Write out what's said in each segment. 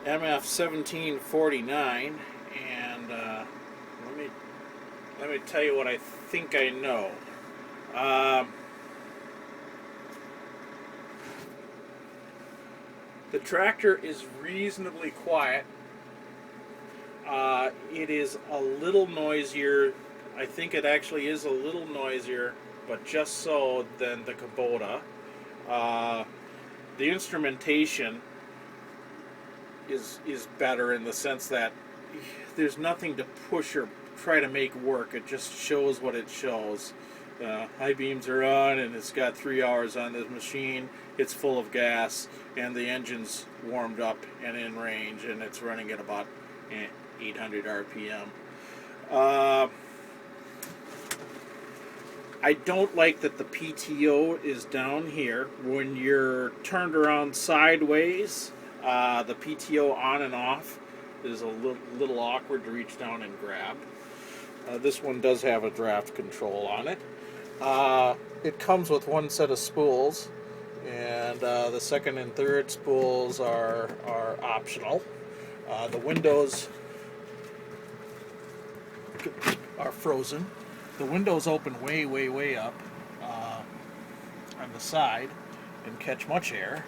MF1759, and let me tell you what I think I know. The tractor is reasonably quiet. It is a little noisier. I think it actually is a little noisier, but just so, than the Kubota. The instrumentation is better in the sense that there's nothing to push or try to make work. It just shows what it shows. High beams are on, and it's got 3 hours on this machine. It's full of gas, and the engine's warmed up and in range, and it's running at about 800 RPM. I don't like that the PTO is down here. When you're turned around sideways, the PTO on and off is a little awkward to reach down and grab. This one does have a draft control on it. It comes with one set of spools, and the second and third spools are optional. The windows are frozen. The windows open way up on the side and catch much air.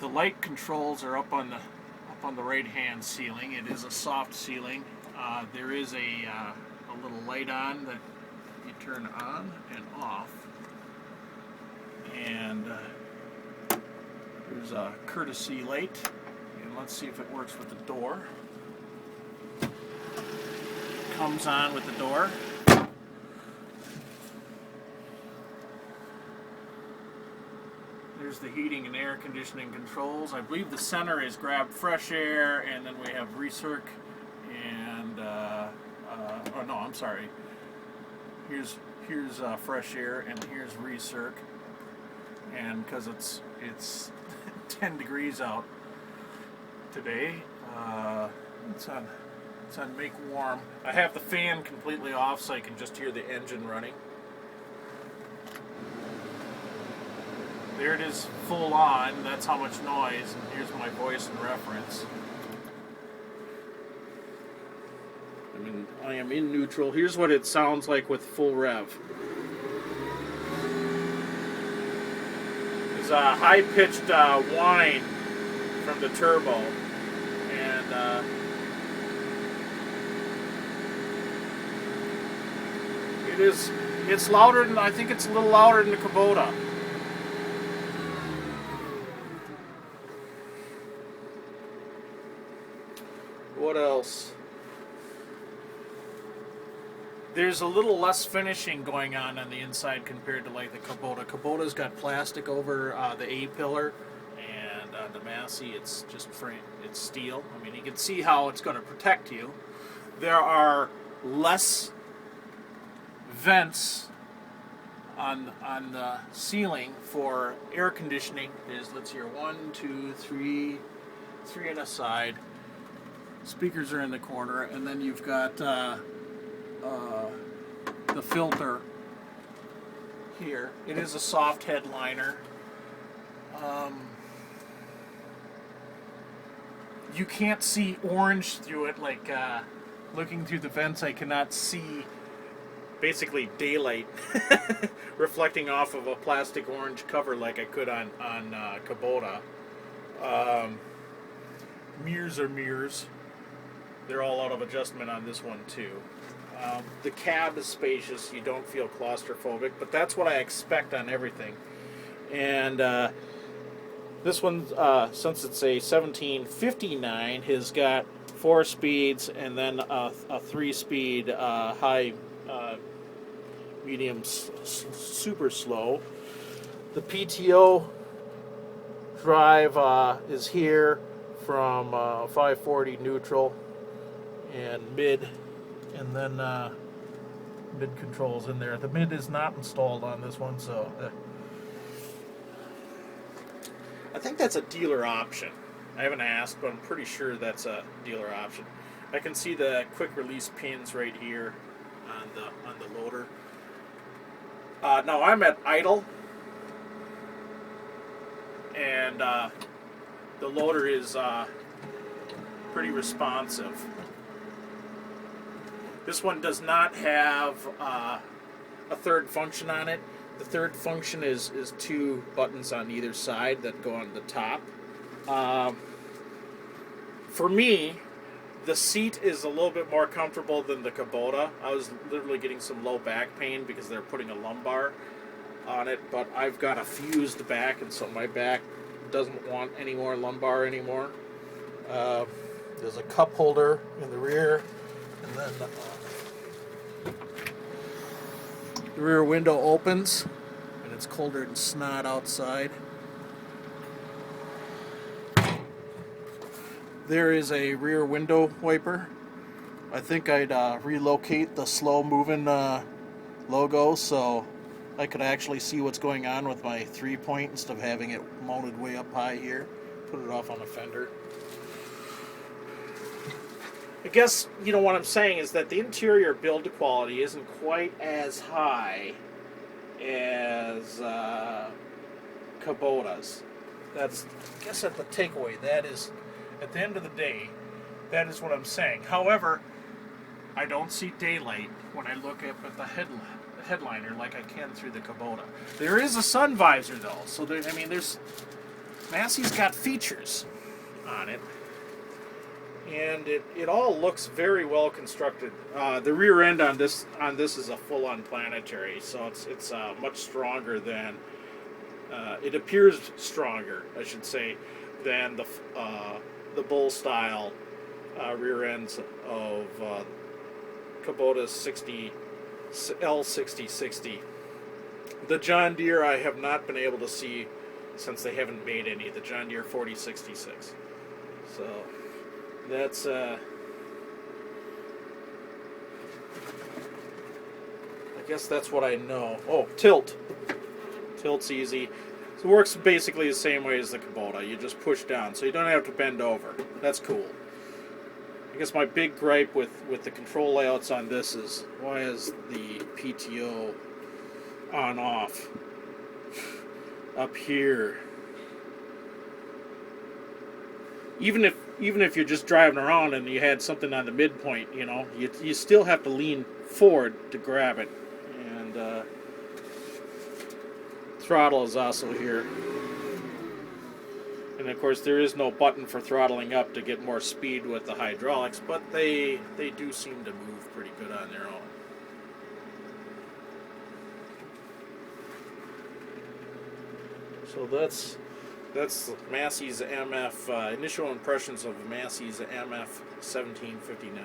The light controls are up on the right hand ceiling. It is a soft ceiling. There is a little light on that you turn on and off, and there's a courtesy light, and let's see if it works with the door. Comes on with the door. There's the heating and air conditioning controls. I believe the center is grab fresh air, and then we have recirc and oh no, I'm sorry. Here's fresh air, and here's recirc. And because it's 10 degrees out today, it's on make warm. I have the fan completely off so I can just hear the engine running. There it is, full on. That's how much noise, and here's my voice in reference. I am in neutral. Here's what it sounds like with full rev. There's a high-pitched whine from the turbo, and it's louder than, I think it's a little louder than the Kubota. What else? There's a little less finishing going on the inside compared to like the Kubota. Kubota's got plastic over the A-pillar, and the Massey, it's just frame, it's steel. I mean, you can see how it's going to protect you. There are less vents on the ceiling for air conditioning. Let's hear 1, 2, 3 on a side. Speakers are in the corner, and then you've got the filter here. It is a soft headliner. You can't see orange through it, like looking through the vents. I cannot see basically daylight reflecting off of a plastic orange cover like I could on Kubota. Mirrors are mirrors. They're all out of adjustment on this one too. The cab is spacious. You don't feel claustrophobic, but that's what I expect on everything. And this one, since it's a 1759, has got 4 speeds and then a 3-speed high, medium, super slow. The PTO drive is here from 540 neutral and mid, and then mid controls in there. The mid is not installed on this one, so I think that's a dealer option. I haven't asked, but I'm pretty sure that's a dealer option. I can see the quick release pins right here on the loader. Now I'm at idle, and the loader is pretty responsive. This one does not have a third function on it. The third function is two buttons on either side that go on the top. For me, the seat is a little bit more comfortable than the Kubota. I was literally getting some low back pain because they're putting a lumbar on it, but I've got a fused back, and so my back doesn't want any more lumbar anymore. There's a cup holder in the rear, and then the rear window opens, and it's colder than snot outside. There is a rear window wiper. I think I'd relocate the slow moving logo so I could actually see what's going on with my 3-point instead of having it mounted way up high here. Put it off on the fender. I guess, you know, what I'm saying is that the interior build quality isn't quite as high as Kubota's. That's, I guess, at the takeaway. That is, at the end of the day, that is what I'm saying. However, I don't see daylight when I look up at the headliner like I can through the Kubota. There is a sun visor though, so there, I mean, there's Massey's got features on it, and it all looks very well constructed. The rear end on this is a full-on planetary, so it's much stronger than it appears stronger, I should say, than the bull style rear ends of Kubota's L6060. The John Deere I have not been able to see since they haven't made any. The John Deere 4066. So that's I guess that's what I know. Oh, tilt. Tilt's easy. So it works basically the same way as the Kubota. You just push down, so you don't have to bend over. That's cool. I guess my big gripe with the control layouts on this is, why is the PTO on off up here? Even if you're just driving around and you had something on the midpoint, you know, you still have to lean forward to grab it. And throttle is also here. And of course there is no button for throttling up to get more speed with the hydraulics, but they do seem to move pretty good on their own. So that's Massey's MF, initial impressions of Massey's MF1759.